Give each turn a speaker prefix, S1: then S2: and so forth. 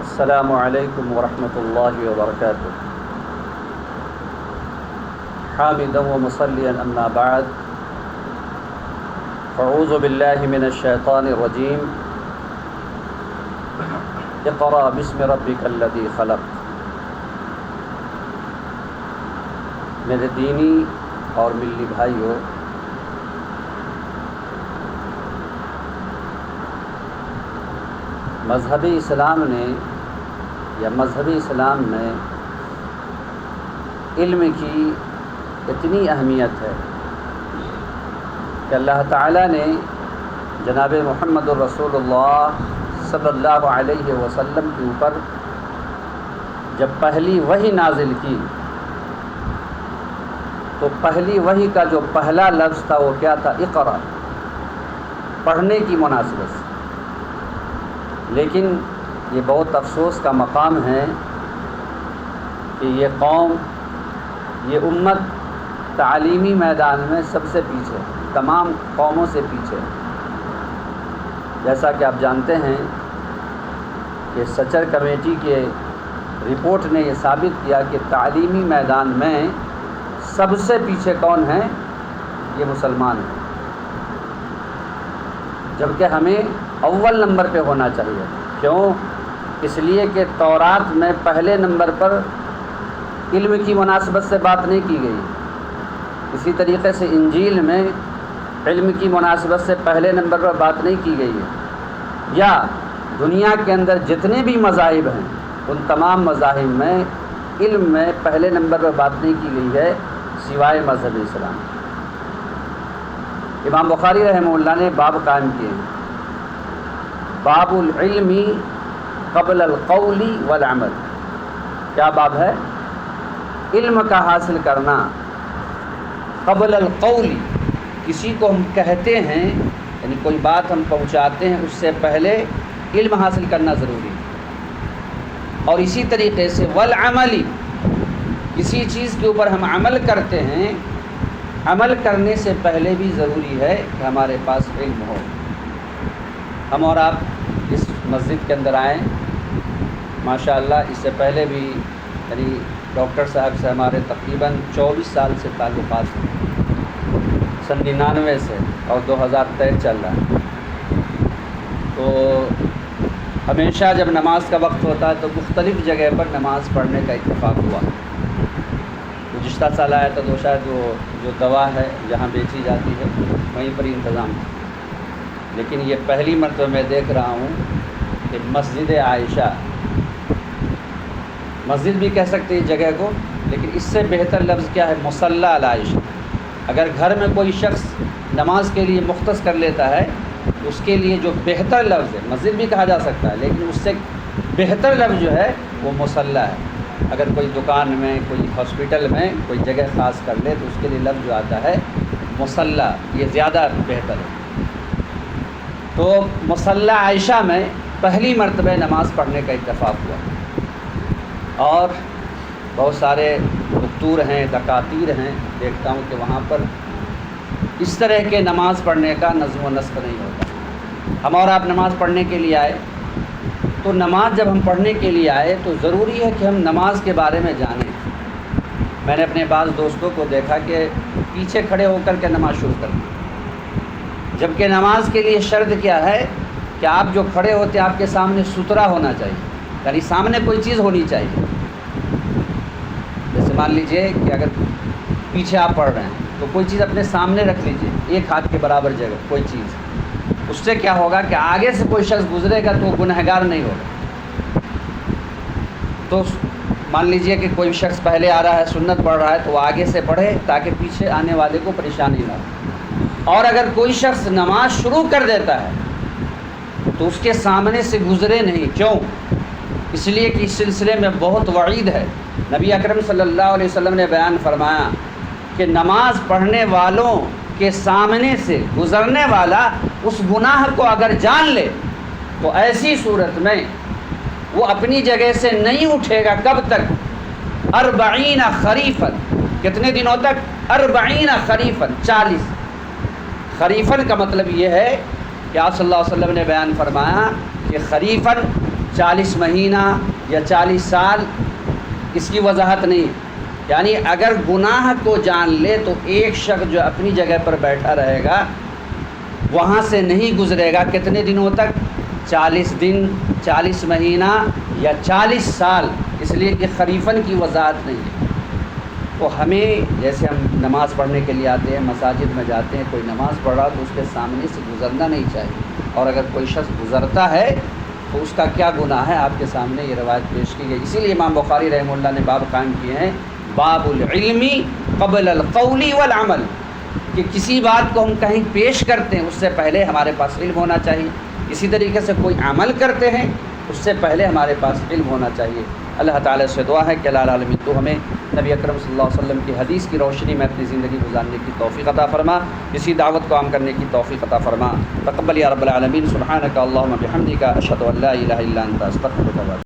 S1: السلام علیکم ورحمۃ اللہ وبرکاتہ۔ حامدا و مصلیا اما بعد، اعوذ باللہ من الشیطان الرجیم۔ اقرأ باسم ربک الذی خلق۔ میرے دینی اور ملی بھائیوں، مذہبی اسلام میں علم کی اتنی اہمیت ہے کہ اللہ تعالیٰ نے جناب محمد الرسول اللہ صلی اللہ علیہ وسلم کے اوپر جب پہلی وحی نازل کی تو پہلی وحی کا جو پہلا لفظ تھا وہ کیا تھا؟ اقرأ، پڑھنے کی مناسبت سے۔ لیکن یہ بہت افسوس کا مقام ہے کہ یہ قوم، یہ امت تعلیمی میدان میں سب سے پیچھے، تمام قوموں سے پیچھے۔ جیسا کہ آپ جانتے ہیں کہ سچر کمیٹی کے رپورٹ نے یہ ثابت کیا کہ تعلیمی میدان میں سب سے پیچھے کون ہیں؟ یہ مسلمان ہیں، جبکہ ہمیں اول نمبر پہ ہونا چاہیے۔ کیوں؟ اس لیے کہ تورات میں پہلے نمبر پر علم کی مناسبت سے بات نہیں کی گئی، اسی طریقے سے انجیل میں علم کی مناسبت سے پہلے نمبر پر بات نہیں کی گئی ہے، یا دنیا کے اندر جتنے بھی مذاہب ہیں ان تمام مذاہب میں علم میں پہلے نمبر پر بات نہیں کی گئی ہے سوائے مذہب اسلام۔ امام بخاری رحمہ اللہ نے باب قائم کیے ہیں، باب العلم قبل القول والعمل۔ کیا باب ہے؟ علم کا حاصل کرنا قبل القول، کسی کو ہم کہتے ہیں یعنی کوئی بات ہم پہنچاتے ہیں، اس سے پہلے علم حاصل کرنا ضروری ہے۔ اور اسی طریقے سے والعمل، کسی چیز کے اوپر ہم عمل کرتے ہیں، عمل کرنے سے پہلے بھی ضروری ہے کہ ہمارے پاس علم ہو۔ ہم اور آپ اس مسجد کے اندر آئیں، ماشاءاللہ اس سے پہلے بھی یعنی ڈاکٹر صاحب سے ہمارے تقریباً 24 سال سے تعلقات ہیں، سن 99 سے، اور 2023 چل رہا ہے۔ تو ہمیشہ جب نماز کا وقت ہوتا ہے تو مختلف جگہ پر نماز پڑھنے کا اتفاق ہوا۔ گزشتہ سال آیا تھا تو شاید وہ جو دوا ہے جہاں بیچی جاتی ہے وہیں پر انتظام ہے، لیکن یہ پہلی مرتبہ میں دیکھ رہا ہوں کہ مسجد عائشہ، مسجد بھی کہہ سکتے ہیں جگہ کو، لیکن اس سے بہتر لفظ کیا ہے؟ مصلی علی عائشہ۔ اگر گھر میں کوئی شخص نماز کے لیے مختص کر لیتا ہے تو اس کے لیے جو بہتر لفظ ہے، مسجد بھی کہا جا سکتا ہے لیکن اس سے بہتر لفظ جو ہے وہ مصلی ہے۔ اگر کوئی دکان میں، کوئی ہاسپٹل میں کوئی جگہ خاص کر لے تو اس کے لیے لفظ جو آتا ہے مصلی، یہ زیادہ بہتر ہے۔ تو مصلی عائشہ میں پہلی مرتبہ نماز پڑھنے کا اتفاق ہوا، اور بہت سارے دکتور ہیں، دکاتیر ہیں، دیکھتا ہوں کہ وہاں پر اس طرح کے نماز پڑھنے کا نظم و نسق نہیں ہوتا۔ ہم اور آپ نماز پڑھنے کے لیے آئے، تو نماز جب ہم پڑھنے کے لیے آئے تو ضروری ہے کہ ہم نماز کے بارے میں جانیں۔ میں نے اپنے بعض دوستوں کو دیکھا کہ پیچھے کھڑے ہو کر کے نماز شروع کر دی، جبکہ نماز کے لیے شرط کیا ہے کہ آپ جو کھڑے ہوتے ہیں آپ کے سامنے سترا ہونا چاہیے، یعنی سامنے کوئی چیز ہونی چاہیے۔ جیسے مان لیجئے کہ اگر پیچھے آپ پڑھ رہے ہیں تو کوئی چیز اپنے سامنے رکھ لیجئے، ایک ہاتھ کے برابر جگہ کوئی چیز، اس سے کیا ہوگا کہ آگے سے کوئی شخص گزرے گا تو گنہگار نہیں ہوگا۔ تو مان لیجئے کہ کوئی شخص پہلے آ رہا ہے، سنت پڑھ رہا ہے، تو وہ آگے سے پڑھے تاکہ پیچھے آنے والے کو پریشانی نہ ہو۔ اور اگر کوئی شخص نماز شروع کر دیتا ہے تو اس کے سامنے سے گزرے نہیں۔ کیوں؟ اس لیے کہ اس سلسلے میں بہت وعید ہے۔ نبی اکرم صلی اللہ علیہ وسلم نے بیان فرمایا کہ نماز پڑھنے والوں کے سامنے سے گزرنے والا اس گناہ کو اگر جان لے تو ایسی صورت میں وہ اپنی جگہ سے نہیں اٹھے گا۔ کب تک؟ 40 خریفاً، کتنے دنوں تک؟ 40 خریفاً، 40۔ خریفاً کا مطلب یہ ہے کہ آپ صلی اللہ علیہ وسلم نے بیان فرمایا کہ خریفاً 40 مہینہ یا 40 سال، اس کی وضاحت نہیں ہے۔ یعنی اگر گناہ کو جان لے تو ایک شخص جو اپنی جگہ پر بیٹھا رہے گا وہاں سے نہیں گزرے گا کتنے دنوں تک؟ 40 دن، 40 مہینہ یا 40 سال، اس لیے کہ خریفاً کی وضاحت نہیں ہے۔ تو ہمیں جیسے ہم نماز پڑھنے کے لیے آتے ہیں، مساجد میں جاتے ہیں، کوئی نماز پڑھ رہا تو اس کے سامنے سے گزرنا نہیں چاہیے، اور اگر کوئی شخص گزرتا ہے تو اس کا کیا گناہ ہے آپ کے سامنے یہ روایت پیش کی گئی۔ اسی لیے امام بخاری رحمہ اللہ نے باب قائم کیے ہیں، باب العلم قبل القول والعمل، کہ کسی بات کو ہم کہیں پیش کرتے ہیں اس سے پہلے ہمارے پاس علم ہونا چاہیے، اسی طریقے سے کوئی عمل کرتے ہیں اس سے پہلے ہمارے پاس علم ہونا چاہیے۔ اللہ تعالیٰ سے دعا ہے کہ اللہ العالمین تو ہمیں نبی اکرم صلی اللہ علیہ وسلم کی حدیث کی روشنی میں اپنی زندگی گزارنے کی توفیق عطا فرما، اسی دعوت کو عام کرنے کی توفیق عطا فرما۔ تقبل یا رب العالمین، سبحانک اللہم بحمدک، اشہد ان لا الہ الا انت، استغفرک۔